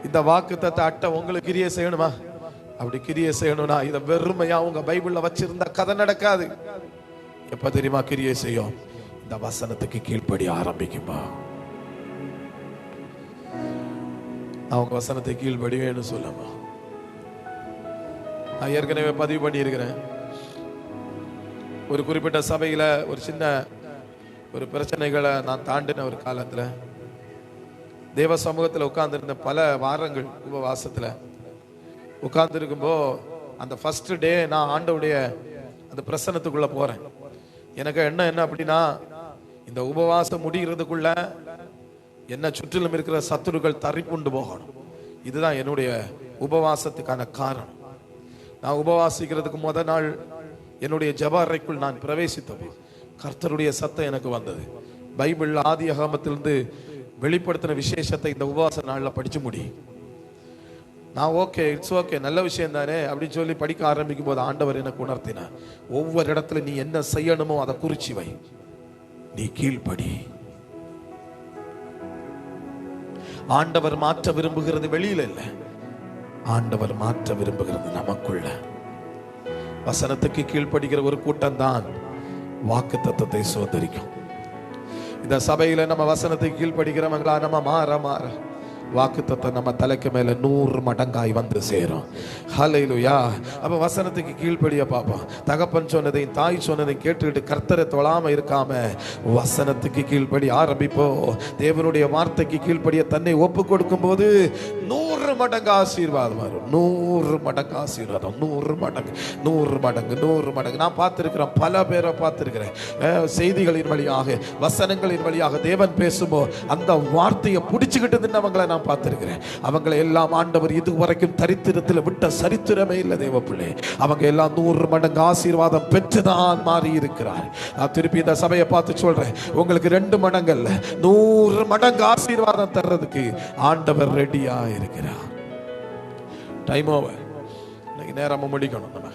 இந்த வாக்குத்தத்த அட்டை உங்களுக்கு கிரியை செய்யணுமா? அப்படி கிரியை செய்யணும்னா இதை வெறுமையா உங்க பைபிள்ல வச்சிருந்தா கதை நடக்காது. எப்ப தெரியுமா கிரியை செய்யும்? இந்த வசனத்துக்கு கீழ்ப்படி ஆரம்பிக்குமா? அவங்க வசனத்தை கீழ்ப்படிவேன்னு சொல்லுமா. நான் ஏற்கனவே பதிவு பண்ணி இருக்கிறேன். ஒரு குறிப்பிட்ட சபையில ஒரு சின்ன ஒரு பிரச்சனைகளை நான் தாண்டின ஒரு காலத்துல தேவ சமூகத்தில் உட்கார்ந்துருந்த பல வாரங்கள் உபவாசத்துல உட்கார்ந்து இருக்கும்போ அந்த ஃபர்ஸ்ட் டே நான் ஆண்டவுடைய அந்த பிரசன்னத்துக்குள்ள போறேன். எனக்கு என்ன அப்படின்னா, இந்த உபவாசம் முடிகிறதுக்குள்ள என்ன சுற்றிலும் இருக்கிற சத்துருக்கள் தறிப்புண்டு போகணும். இதுதான் என்னுடைய உபவாசத்துக்கான காரணம். நான் உபவாசிக்கிறதுக்கு முதல் நாள் என்னுடைய ஜெப அறைக்குள் நான் பிரவேசித்தபோது கர்த்தருடைய சத்தம் எனக்கு வந்தது. பைபிள் ஆதியாகமத்திலிருந்து வெளிப்படுத்தின விசேஷத்தை இந்த உபவாச நாளில் படிச்சு முடி. நான் ஓகே, இட்ஸ் ஓகே, நல்ல விஷயம் தானே அப்படின்னு சொல்லி படிக்க ஆரம்பிக்கும் போது ஆண்டவர் எனக்கு உணர்த்தினார், ஒவ்வொரு இடத்துல நீ என்ன செய்யணுமோ அதை குறிச்சி வை, நீ கீழ்ப்படி. ஆண்டவர் மாற்ற விரும்புகிறது வெளியில இல்ல, ஆண்டவர் மாற்ற விரும்புகிறது நமக்குள்ள. வசனத்துக்கு கீழ்ப்படுகிற ஒரு கூட்டம் தான் வாக்கு தத்தத்தை சுதந்திரிக்கும். இந்த சபையில நம்ம வசனத்துக்கு கீழ்ப்படுகிறவங்களா நம்ம மாற மாற வாக்குத்தத்தம் நம்ம தலைக்கு மேல 100 மடங்காய் வந்து சேரும். ஹல்லேலூயா. அப்ப வசனத்துக்கு கீழ்ப்படிய பாப்போம். தகப்பன் சொன்னதையும் தாய் சொன்னதையும் கேட்டுக்கிட்டு கர்த்தரை தொழாம இருக்காம வசனத்துக்கு கீழ்ப்படி ஆரம்பிப்போ. தேவனுடைய வார்த்தைக்கு கீழ்ப்படிய தன்னை ஒப்பு கொடுக்கும் போது 100 மடங்கு ஆசீர்வாதம் வரும். 100 மடங்கு ஆசீர்வாதம், 100 மடங்கு, 100 மடங்கு, 100 மடங்கு. நான் பார்த்திருக்கிறேன், பல பேரை பார்த்திருக்கிறேன். செய்திகளின் வழியாக, வசனங்களின் வழியாக தேவன் பேசும்போது அந்த வார்த்தையை பிடிச்சுக்கிட்டு நின்றவங்களை நான் பார்த்திருக்கிறேன். அவங்களை எல்லாம் ஆண்டவர் இதுவரைக்கும் தரித்திரத்தில் விட்ட சரித்திரமே இல்லை தேவ பிள்ளை. அவங்க எல்லாம் 100 மடங்கு ஆசீர்வாதம் பெற்றுதான் மாறி இருக்கிறார். நான் திருப்பி இந்த சபையை பார்த்து சொல்றேன், உங்களுக்கு 2 மடங்கு அல்ல, 100 மடங்கு ஆசீர்வாதம் தர்றதுக்கு ஆண்டவர் ரெடியா இருக்கிறார். Time over. இன்னைக்கு நேரமா முடிக்கணும். நம்ம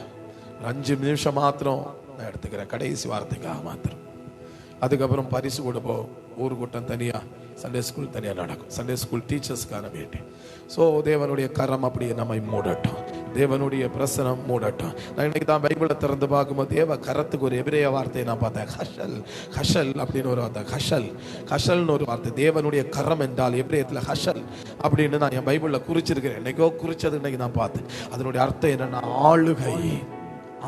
5 நிமிஷம் மாத்திரம் நான் எடுத்துக்கிறேன், கடைசி வார்த்தைக்காக மாத்திரம். அதுக்கப்புறம் பரிசு கொடுப்போம். ஊர் கூட்டம் தனியா, சண்டே ஸ்கூல் தனியா நடக்கும். சண்டே ஸ்கூல் டீச்சர்ஸ்க்கான மீட்டிங். ஸோ தேவனுடைய கரம் அப்படியே நம்மை மூடட்டும், தேவனுடைய பிரசனம் மூடட்டும். நான் இன்னைக்கு தான் பைபிளை திறந்து பார்க்கும்போது தேவ கரத்துக்கு ஒரு எபிரேய வார்த்தையை நான் பார்த்தேன். ஹஷல், ஹஷல் அப்படின்னு ஒரு வார்த்தை. ஹஷல், ஹஷல்னு ஒரு வார்த்தை. தேவனுடைய கரம் என்றால் எபிரேயத்தில் ஹஷல் அப்படின்னு நான் என் பைபிளில் குறிச்சிருக்கிறேன். என்னைக்கோ குறிச்சது இன்னைக்கு நான் பார்த்தேன். அதனுடைய அர்த்தம் என்னன்னா ஆளுகை.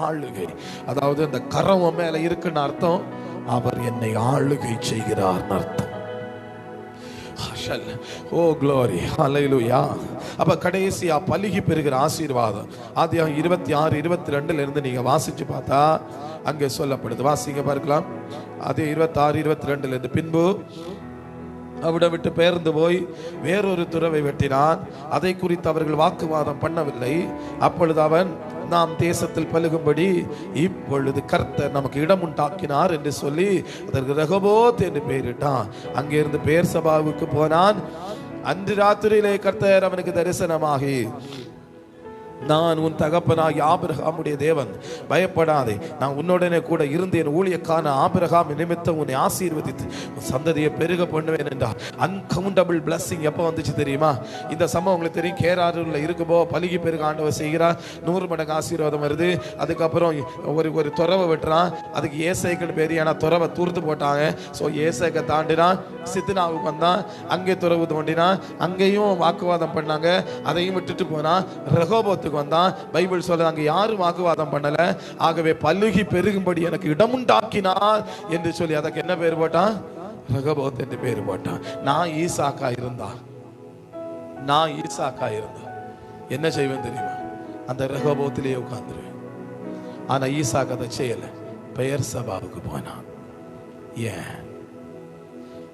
ஆளுகை, அதாவது அந்த கரம் மேல இருக்குன்னு அர்த்தம், அவர் என்னை ஆளுகை செய்கிறார் அர்த்தம். ஓ க்ளோரி, ஹல்லேலூயா. அப்ப கடைசியா பலுகி பெறுகிற ஆசீர்வாதம் ஆதியாகமம் 26:22 இருந்து நீங்க வாசிச்சு பார்த்தா அங்கே சொல்லப்படுது. வாசிங்க பார்க்கலாம். அதே 26:22 இருந்து, பின்பு அவிட விட்டு பெயர்ந்து போய் வேறொரு துறவை வெட்டினான். அதை குறித்து அவர்கள் வாக்குவாதம் பண்ணவில்லை. அப்பொழுது அவன், நாம் தேசத்தில் பலுகும்படி இப்பொழுது கர்த்தர் நமக்கு இடம் உண்டாக்கினார் என்று சொல்லி அதற்கு ரெகோபோத் என்று பெயரிட்டான். அங்கிருந்து பெயர்சபாவுக்கு போனான். அன்று ராத்திரியிலே கர்த்தர் அவனுக்கு தரிசனமாகி நான் உன் தகப்பனாகி ஆபிரகாமுடைய தேவன், பயப்படாதே, நான் உன்னுடனே கூட இருந்து என் ஊழியக்கான ஆபிரகாம் நிமித்தம் உன்னை ஆசீர்வதித்து உன் சந்ததியை பெருக பண்ணுவேன் என்றார். அன்கவுண்டபிள் பிளஸிங் எப்போ வந்துச்சு தெரியுமா? இந்த சம்பவம் உங்களுக்கு தெரியும். கேராரூரில் இருக்கும்போ பலுகி பெருக ஆண்டவர் செய்கிறார். 100 மடங்கு ஆசீர்வாதம் வருது. அதுக்கப்புறம் ஒரு துறவை வெட்டுறான். அதுக்கு ஏசைக்குன்னு பேர். ஏன்னா துறவை தூர்த்து போட்டாங்க. ஸோ ஏசைக்கை தாண்டினான், சித்தனாவுக்கு வந்தான். அங்கே துறவு தோண்டினான். அங்கேயும் வாக்குவாதம் பண்ணாங்க. அதையும் விட்டுட்டு போனான். ரெகோபோத்துக்கு வந்தான். பைபிள் சொல்ல அங்க யாரும் வாக்குவாதம் பண்ணல. ஆகவே பல்லுகி பெருகும்படி எனக்கு இடமுண்டாக்கினார் என்று சொல்லி அதற்கு என்ன பேர் போட்டான்? ரெகோபோத் என்று பேர் போட்டான். நான் ஈசாக்கா இருந்தா என்ன செய்வேன் தெரியுமா? அந்த ரெகோபோத்திலேயே உட்கார்ந்துருவேன். ஆனா ஈசாக்கு அதை செய்யல. பெயர் சபாவுக்கு போனான். ஏன்?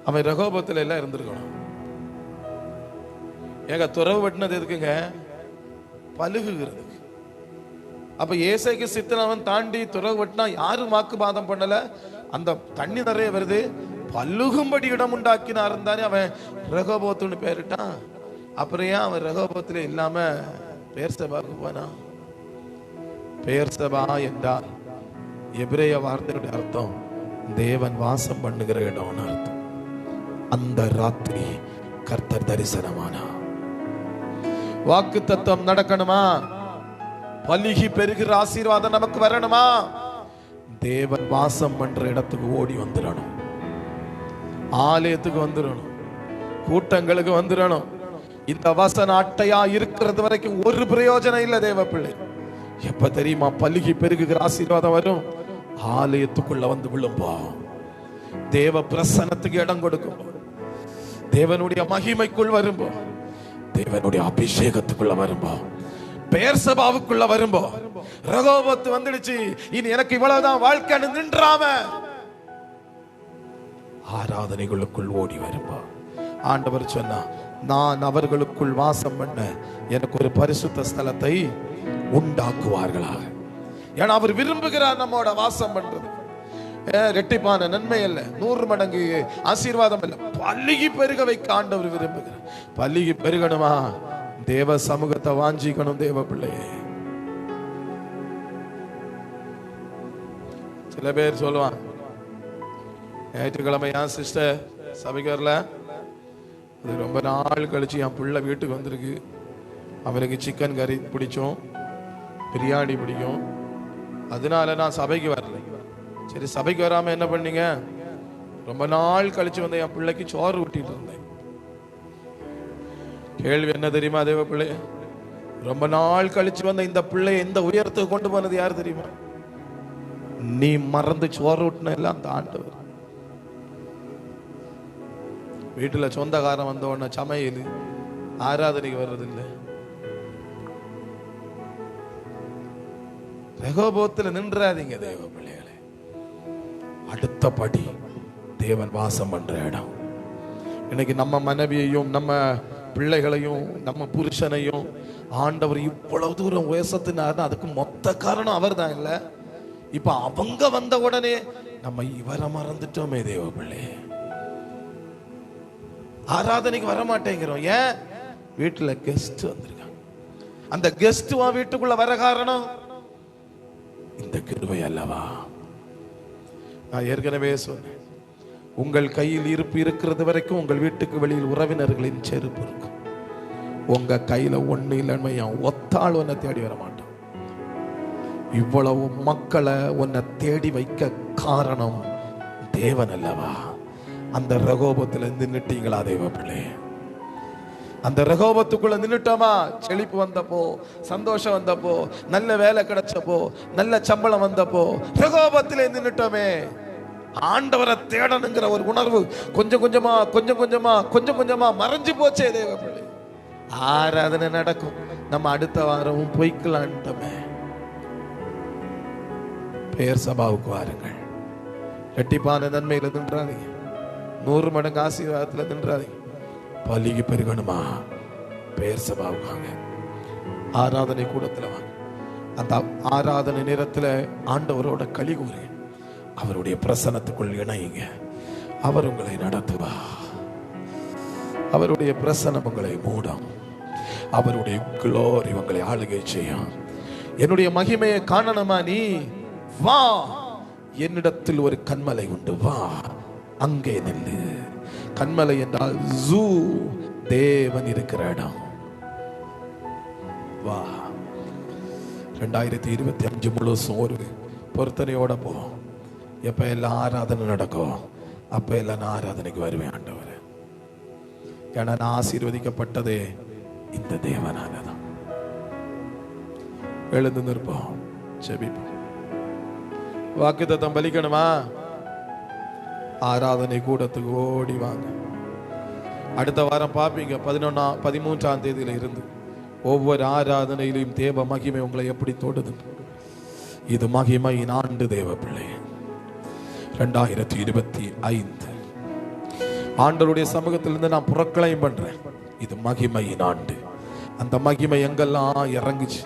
அவன் ரெகோபோத்துல எல்லாம் இருந்திருக்கணும். ஏங்க துறவு வெட்டினது எதுக்குங்க? பலுகுகிறதுக்கு. அப்ப ஏசைக்கு சித்தனவன் தாண்டி துறவு வெட்டினா யாரும் வாக்குவாதம் பண்ணல. அந்த தண்ணி நிறைய வருது. பல்லுகும்படி இடம் உண்டாக்கினார் தானே அவன் ரெகோபோத்துன்னு பேரிட்டான். அப்புறம் ஏன் அவன் ரெகோபோத்துல இல்லாம பெயர்சபாவுக்கு போனான்? பெயர்சபா என்றால் எபிரேய வார்த்தையுடைய அர்த்தம் தேவன் வாசம் பண்ணுகிற இடம்னு அர்த்தம். அந்த ராத்திரி கர்த்தர் தரிசனமானா. வாக்கு தத்துவம் நடக்கணுமா? பலுகி பெருகிற ஆசீர்வாதம் நமக்கு வரணுமா? தேவன் வாசம் பண்ற இடத்துக்கு ஓடி வந்துடணும். ஆலயத்துக்கு வந்துடணும். கூட்டங்களுக்கு வந்துடணும். இந்த வசன அட்டையா இருக்கிறது வரைக்கும் ஒரு பிரயோஜனம் இல்லை தேவ பிள்ளை. எப்ப தெரியுமா பலுகி பெருகுகிற ஆசீர்வாதம் வரும்? ஆலயத்துக்குள்ள வந்து விழும்போ, தேவ பிரசன்னத்துக்கு இடம் கொடுக்கும், தேவனுடைய மகிமைக்குள் வரும்போ, தேவனுடைய அபிஷேகத்துக்குள்ள வரும்போ, பெயர் சபாவுக்குள்ள வரும்போ, ரெகோபோத் வந்துடுச்சு, இனி எனக்கு இவ்வளவுதான் வாழ்க்கைன்னு நின்றாம ஆராதனைகளுக்குள் ஓடி வரும்போ, ஆண்டவர் சொன்னா, நான் அவர்களுக்குள் வாசம் பண்ண எனக்கு ஒரு பரிசுத்த ஸ்தலத்தை உண்டாக்குவார்களாக. ஏன்னா அவர் விரும்புகிறார் நம்மோட வாசம் பண்றது. ரெட்டிப்பான நன்மை அல்ல, 100 மடங்கு ஆசீர்வாதம் அல்ல, பல்லுகி பெருக வைக்க ஆண்டவர் விரும்புகிறார். பல்லுகி பெருகணுமா? தேவ சமூகத்தை வாஞ்சிக்கணும் தேவ பிள்ளையே. சில பேர் சொல்லுவான், ஞாயிற்றுக்கிழமை என் சிஸ்டர் சபைக்கு வரல, அது ரொம்ப நாள் கழிச்சு என் பிள்ளை வீட்டுக்கு வந்திருக்கு, அவனுக்கு சிக்கன் கறி பிடிக்கும், பிரியாணி பிடிக்கும், அதனால நான் சபைக்கு வரல. சரி, சபைக்கு வராம என்ன பண்ணீங்க? ரொம்ப நாள் கழிச்சு வந்து என் பிள்ளைக்கு சோறு ஊட்டிட்டு இருந்தேன். கேள்வி என்ன தெரியுமா தேவ பிள்ளை? ரொம்ப நாள் கழிச்சு வந்த இந்த பிள்ளை இந்த உயரத்துக்கு கொண்டு போனது யார் தெரியுமா? நீ மறந்து சோறு ஊட்டின எல்லாம் அந்த ஆண்டவர். வீட்டுல சொந்தக்காரன் வந்த உடனே சமையல் ஆராதனைக்கு வர்றதில்லை. ரெகோபோத்துல நின்றாதீங்க தேவ பிள்ளைகளே. அடுத்த படி தேவன் வாசம் பண்ற இடம். இன்னைக்கு நம்ம மனைவியையும் நம்ம பிள்ளைகளையும் நம்ம புருஷனையும் ஆண்டவர் இவ்வளவு தூரம் உயர்த்தினார். அதுக்கு மொத்த காரணம் அவர் தான். இல்ல, இப்ப அவங்க வந்த உடனே நம்ம இவரை மறந்துட்டோமே தேவ பிள்ளை. ஆராதனைக்கு வர மாட்டேங்கிறோம். ஏன்? வீட்டுல கெஸ்ட் வந்திருக்காங்க. அந்த கெஸ்ட் வீட்டுக்குள்ள வர காரணம் இந்த கிருபை அல்லவா? நான் ஏற்கனவே சொன்னேன், உங்கள் கையில் இருப்பு இருக்கிறது வரைக்கும் உங்கள் வீட்டுக்கு வெளியில் உறவினர்களின் செருப்பு இருக்கும். உங்க கையில ஒண்ணு இல்லைன்னு ஒத்தாள் உன்னை தேடி வர மாட்டான். இவ்வளவு மக்களை உன்னை தேடி வைக்க காரணம் தேவன் அல்லவா? அந்த ரெகோபத்துல நின்னுட்டீங்களா தேவ பிள்ளை? அந்த ரெகோபத்துக்குள்ள நின்னுட்டோமா? செழிப்பு வந்தப்போ, சந்தோஷம் வந்தப்போ, நல்ல வேலை கிடைச்சப்போ, நல்ல சம்பளம் வந்தப்போ ரெகோபத்திலே நின்னுட்டோமே. ஆண்டவரை தேடணுங்கிற ஒரு உணர்வு கொஞ்சம் கொஞ்சமா கொஞ்சம் கொஞ்சமா கொஞ்சம் கொஞ்சமா மறைஞ்சு போச்சே தேவ பிள்ளை. ஆராதனை நடக்கும், நம்ம அடுத்த வாரமும் போய்க்கலான்ட்டோமே. பெயர் சபாவுக்கு வாருங்கள். ரெட்டிப்பான நன்மையில நின்றாதீங்க, 100 மடங்கு ஆசீர்வாதத்துல நின்றாதீங்க. பலுகி பெருகணுமா? பெயர் சபாவுக்கு வாங்க, ஆராதனை கூடத்துல வாங்க. அந்த ஆராதனை நேரத்துல ஆண்டவரோட களி கூறுங்க, அவருடைய பிரசன்னத்துக்குள் இணையுங்க. அவர் உங்களை நடத்துவா, அவருடைய பிரசன்னம் உங்களை மூடும். அவருடைய glory உங்களை ஆளுகை செய்யும். என்னுடைய மகிமையை காணணுமா நீ? வா, என்னிடத்தில் ஒரு கன்மலை உண்டு, வா அங்கே நில்லு. கன்மலை என்றால் ஜூ, தேவன் இருக்கிற இடம். வா. 2025 முழுசும் ஒரு பொருத்தனையோட போ. எப்ப எல்லாம் ஆராதனை நடக்கும் அப்ப எல்லாம் நான் ஆராதனைக்கு வருவேன் ஆண்டவரே. ஏன்னா நான் ஆசீர்வதிக்கப்பட்டதே இந்த தேவனாலதான். எழுந்து நிற்போம், ஜெபிப்போம். வாக்குத்தத்தம் பலிக்கணுமா? ஆராதனை கூடத்துக்கு ஓடி வாங்க. அடுத்த வாரம் பார்ப்பீங்க 13ஆம் தேதியில இருந்து ஒவ்வொரு ஆராதனையிலும் தேவ மகிமை உங்களை எப்படி தொடுது. இது மகிமையின் ஆண்டு தேவ பிள்ளை. 2025 ஆண்டவருடைய சமூகத்திலிருந்து நான் புறக்கலையும் பண்றேன். இது மகிமையின் ஆண்டு. அந்த மகிமை எங்கெல்லாம் இறங்குச்சு,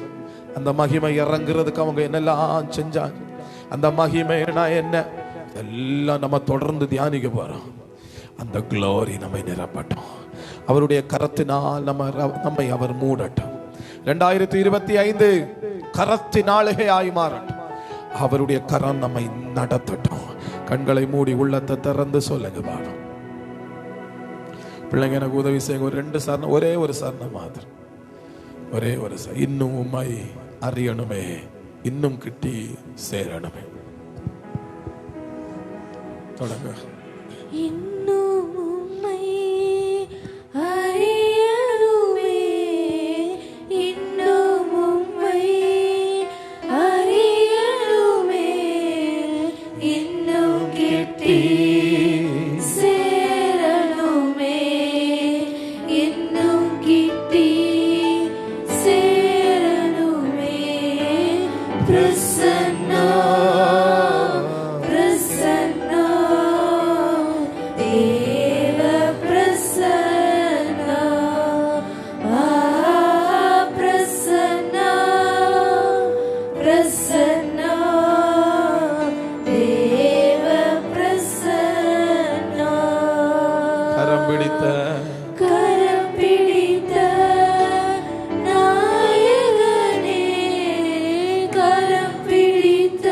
அந்த மகிமை இறங்குறதுக்கு அவங்க என்னெல்லாம் செஞ்சாங்க, அந்த மகிமைனா என்ன எல்லாம் நம்ம தொடர்ந்து தியானிக்க போறோம். அந்த க்ளோரி நம்மை நிரப்பட்டும். அவருடைய கரத்தினால் நம்மை அவர் மூடட்டும். 2025 கரத்தினாலேயாய் மாறட்டும். அவருடைய கரம் நம்மை நடத்தட்டும். கண்களை மூடி உள்ளத்தை திறந்து சொல்லுங்க பாடும். பிள்ளைங்க எனக்கு உதவி செய்யுங்க. ஒரு 2 சரணம், ஒரே ஒரு சரணம் மாத்திரம், ஒரே ஒரு இன்னும் உம்மை அறியணுமே, இன்னும் கிட்டி சேரணுமே. தொடங்க.
இன்னும் உம்மை அறியணுமே, இன்னும் உம்மை அறியணுமே, இன்னும் கிட்டி சேரணுமே, இன்னும் கிட்டி சேரணுமே. பிரசன்னா பிரசன்னா தேவ பிரசன்னா, பிரசன்னா பிரசன்னா தேவ பிரசன்னா.
கரம் பிடித்த
நாயகனே, கரம் பிடித்த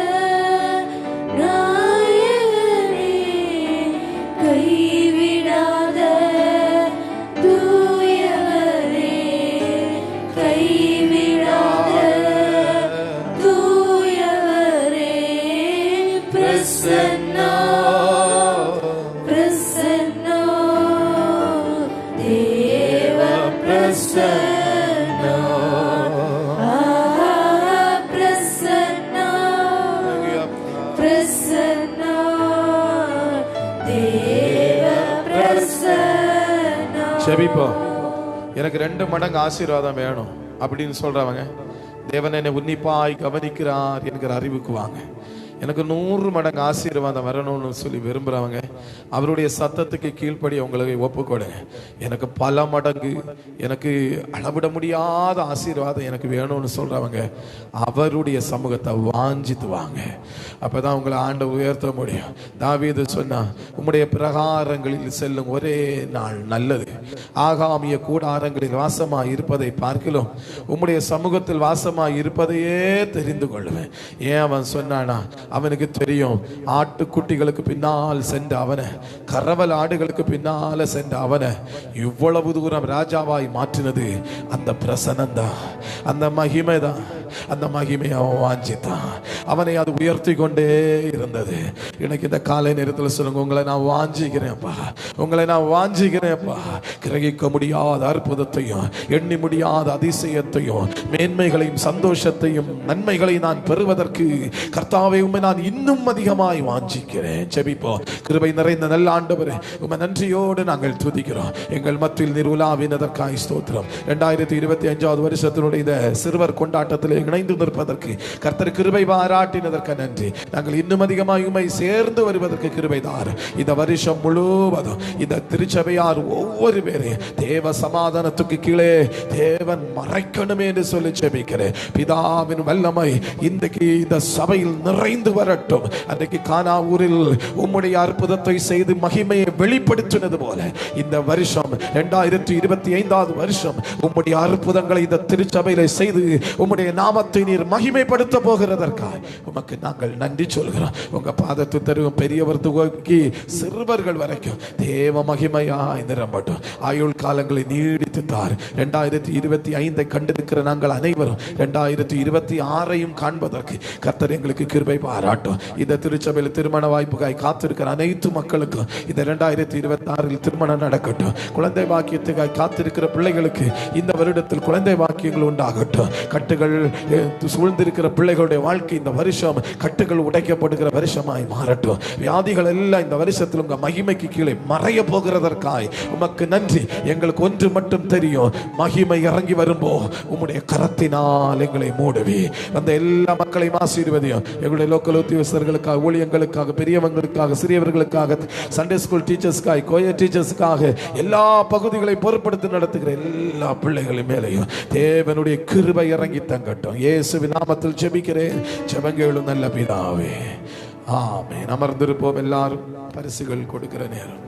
நாயகனே, கைவிடாத தூயவரே, கைவிடாத தூயவரே. பிரசன்னா பிரசன்னா தேவ பிரசன்னா, பிரசன்னா பிரசன்னா தேவ பிரசன்னா.
செபிப்போம். எனக்கு 2 மடங்கு ஆசீர்வாதம் வேணும் அப்படின்னு சொல்றவங்க, தேவன் என்னை உன்னிப்பாய் கவனிக்கிறார் என்கிற அறிவுக்கு வாங்க. எனக்கு 100 மடங்கு ஆசீர்வாதம் வரணும்னு சொல்லி விரும்புறவங்க அவருடைய சத்தத்துக்கு கீழ்ப்படி உங்களுக்கு ஒப்புக்கொடுங்க. எனக்கு பல மடங்கு, எனக்கு அளவிட முடியாத ஆசீர்வாதம் எனக்கு வேணும்னு சொல்றவங்க அவருடைய சமூகத்தை வாஞ்சித்து வாங்க. அப்பதான் உங்களை ஆண்டவர் உயர்த்த முடியும். தாவீது சொன்னா, உம்முடைய பிரகாரங்களில் செல்லும் ஒரே நாள் நல்லது, ஆகாமிய கூடாரங்களில் வாசமாய் இருப்பதை பார்க்கிலும் உம்முடைய சமூகத்தில் வாசமாய் இருப்பதையே தெரிந்து கொள்வேன். ஏன் அவன் சொன்னானா, அவனுக்கு தெரியும் ஆட்டுக்குட்டிகளுக்கு பின்னால் சென்ற அவனை, கரவல் ஆடுகளுக்கு பின்னால சென்ற அவனை இவ்வளவு தூரம் ராஜாவாய் மாற்றினது அந்த பிரசனம் தான், அந்த மகிமை தான். அந்த மகிமையை அவன் வாஞ்சித்தான். அவனை அது உயர்த்தி கொண்டே இருந்தது. எனக்கு இந்த காலை நேரத்தில் சொல்லுங்க, உங்களை நான் வாஞ்சிக்கிறேன்ப்பா, உங்களை நான் வாஞ்சிக்கிறேன்ப்பா. கிரகிக்க முடியாத அற்புதத்தையும் எண்ணி முடியாத அதிசயத்தையும் மேன்மைகளையும் சந்தோஷத்தையும் நன்மைகளையும் நான் பெறுவதற்கு கர்த்தாவே உம்மை நான் இன்னும் அதிகமாய் வாஞ்சிக்கிறேன். ஜெபிப்போம். கிருபை நிறைந்த நல்ல ஆண்டவரே, உம்மை நன்றியோடு நாங்கள் துதிக்கிறோம். எங்கள் மத்தியில் நீர் உலாவினதற்காய் ஸ்தோத்திரம். 2025 வருஷத்தினுடைய இந்த சிறுவர் கொண்டாட்டத்தில் இணைந்து நிற்பதற்கு கர்த்தர் கிருபை பாராட்டுவாராக. பாராட்டினதற்கு நன்றி. நாங்கள் இன்னும் அதிகமாக உம்மை சேர்ந்து வருவதற்கு கிருபை தார். இந்த வருஷம் முழுவதும் இந்த திருச்சபையார் ஒவ்வொரு பேரையும் தேவ சமாதானத்துக்கு கீழே தேவன் மறைக்கணுமே என்று சொல்லி ஜெபிக்கிறேன். பிதாவின் வல்லமை இன்றைக்கு இந்த சபையில் நிறைந்து வரட்டும். அன்றைக்கு கானா ஊரில் உம்முடைய அற்புதத்தை செய்து மகிமையை வெளிப்படுத்தினது போல இந்த வருஷம் 2025 வருஷம் உம்முடைய அற்புதங்களை இந்த திருச்சபையில செய்து உம்முடைய நாமத்தை நீர் மகிமைப்படுத்த போகிறதற்காய் உமக்கு நாங்கள் நன்றி சொல்கிறோம். உங்க பாதத்து தருவும் பெரியவர் துவக்கி சிறுவர்கள் வரைக்கும் தேவ மகிமையாய் நிரம்பட்டும். ஆயுள் காலங்களை நீடித்து தார். 2025 கண்டிருக்கிற நாங்கள் அனைவரும் 2026 காண்பதற்கு கர்த்தர் எங்களுக்கு கிருபை பாராட்டும். இந்த திருச்சபையில் திருமண வாய்ப்புக்காய் காத்திருக்கிற அனைத்து மக்களுக்கும் இந்த 2026 திருமணம் நடக்கட்டும். குழந்தை பாக்கியத்துக்காய் காத்திருக்கிற பிள்ளைகளுக்கு இந்த வருடத்தில் குழந்தை பாக்கியங்கள் உண்டாகட்டும். கட்டுகள் சூழ்ந்திருக்கிற பிள்ளைகளுடைய வாழ்க்கை இந்த வருஷம் கட்டுகள் உடைக்கப்படுகிற வருஷமாய் மாறட்டும். வியாதிகள் எல்லாம் இந்த வருஷத்தில் உங்க மகிமைக்கு கீழே மறைய போகிறதற்காய் உமக்கு நன்றி. எங்களுக்கு ஒன்று மட்டும் தெரியும், மகிமை இறங்கி வரும்போ உம்முடைய கரத்தினால் எங்களை மூடுவி. அந்த எல்லா மக்களையும் ஆசீர்வதியும். எங்களுடைய லோக்கல் உத்தியோகஸ்தர்களுக்காக, ஊழியங்களுக்காக, பெரியவங்களுக்காக, சிறியவர்களுக்காக, சண்டே ஸ்கூல் டீச்சர்ஸ்க்காக, கோயர் டீச்சர்ஸ்க்காக, எல்லா பகுதிகளை பொறுப்படுத்தி நடத்துகிற எல்லா பிள்ளைகளின் மேலையும் தேவனுடைய கிருபை இறங்கி தங்கட்டும். இயேசுவின் நாமத்தில் ஜெபிக்கிறேன். ஜெபங்களும் நல்ல பிதாவே, ஆமென். அமர்ந்திருப்போம். எல்லாரும் பரிசுகள் கொடுக்கிற நேரம்.